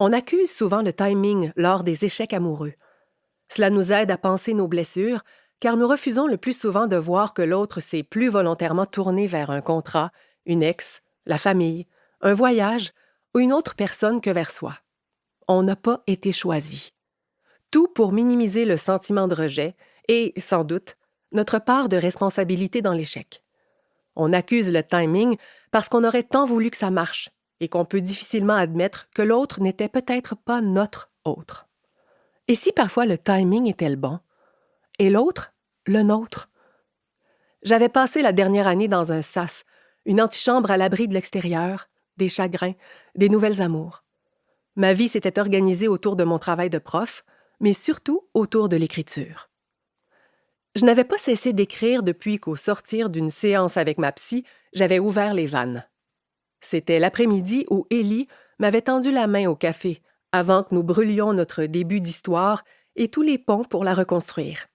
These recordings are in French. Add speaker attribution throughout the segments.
Speaker 1: On accuse souvent le timing lors des échecs amoureux. Cela nous aide à penser nos blessures, car nous refusons le plus souvent de voir que l'autre s'est plus volontairement tourné vers un contrat, une ex, la famille, un voyage ou une autre personne que vers soi. On n'a pas été choisi. Tout pour minimiser le sentiment de rejet et, sans doute, notre part de responsabilité dans l'échec. On accuse le timing parce qu'on aurait tant voulu que ça marche et qu'on peut difficilement admettre que l'autre n'était peut-être pas notre autre. Et si parfois le timing était le bon, et l'autre, le nôtre? J'avais passé la dernière année dans un sas, une antichambre à l'abri de l'extérieur, des chagrins, des nouvelles amours. Ma vie s'était organisée autour de mon travail de prof, mais surtout autour de l'écriture. Je n'avais pas cessé d'écrire depuis qu'au sortir d'une séance avec ma psy, j'avais ouvert les vannes. C'était l'après-midi où Élie m'avait tendu la main au café, avant que nous brûlions notre début d'histoire et tous les ponts pour la reconstruire.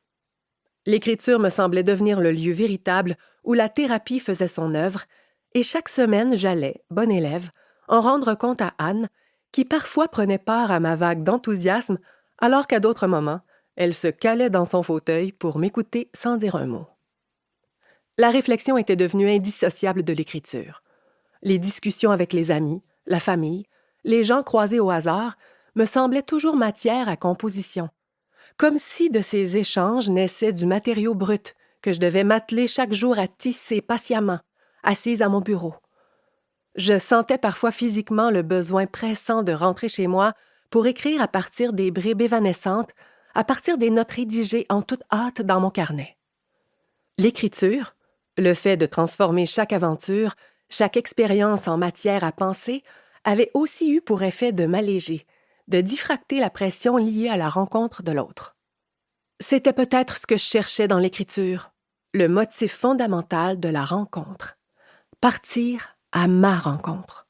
Speaker 1: L'écriture me semblait devenir le lieu véritable où la thérapie faisait son œuvre, et chaque semaine j'allais, bonne élève, en rendre compte à Anne, qui parfois prenait part à ma vague d'enthousiasme, alors qu'à d'autres moments, elle se calait dans son fauteuil pour m'écouter sans dire un mot. La réflexion était devenue indissociable de l'écriture. Les discussions avec les amis, la famille, les gens croisés au hasard me semblaient toujours matière à composition, comme si de ces échanges naissait du matériau brut que je devais m'atteler chaque jour à tisser patiemment, assise à mon bureau. Je sentais parfois physiquement le besoin pressant de rentrer chez moi pour écrire à partir des bribes évanescentes, à partir des notes rédigées en toute hâte dans mon carnet. L'écriture, le fait de transformer chaque aventure, chaque expérience en matière à penser, avait aussi eu pour effet de m'alléger, de diffracter la pression liée à la rencontre de l'autre. C'était peut-être ce que je cherchais dans l'écriture, le motif fondamental de la rencontre. Partir à ma rencontre.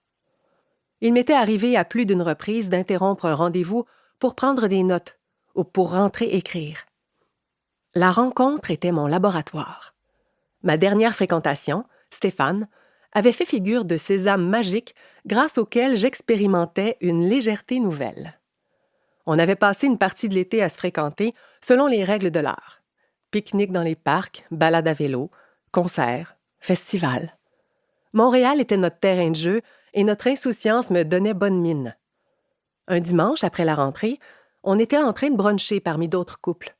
Speaker 1: Il m'était arrivé à plus d'une reprise d'interrompre un rendez-vous pour prendre des notes ou pour rentrer écrire. La rencontre était mon laboratoire. Ma dernière fréquentation, Stéphane, avait fait figure de sésame magique grâce auquel j'expérimentais une légèreté nouvelle. On avait passé une partie de l'été à se fréquenter selon les règles de l'art. Pique-nique dans les parcs, balades à vélo, concerts, festivals. Montréal était notre terrain de jeu et notre insouciance me donnait bonne mine. Un dimanche, après la rentrée, on était en train de bruncher parmi d'autres couples.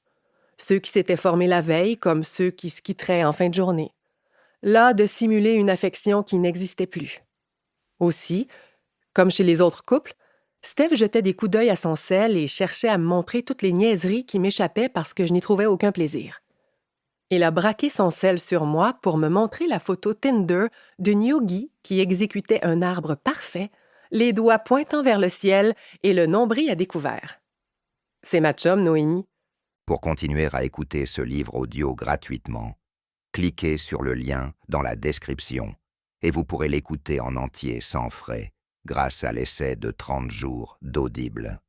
Speaker 1: Ceux qui s'étaient formés la veille comme ceux qui se quitteraient en fin de journée. Là de simuler une affection qui n'existait plus. Aussi, comme chez les autres couples, Steph jetait des coups d'œil à son sel et cherchait à me montrer toutes les niaiseries qui m'échappaient parce que je n'y trouvais aucun plaisir. Il a braqué son sel sur moi pour me montrer la photo Tinder d'une yogi qui exécutait un arbre parfait, les doigts pointant vers le ciel et le nombril à découvert. C'est ma chum, Noémie.
Speaker 2: Pour continuer à écouter ce livre audio gratuitement, cliquez sur le lien dans la description et vous pourrez l'écouter en entier sans frais grâce à l'essai de 30 jours d'Audible.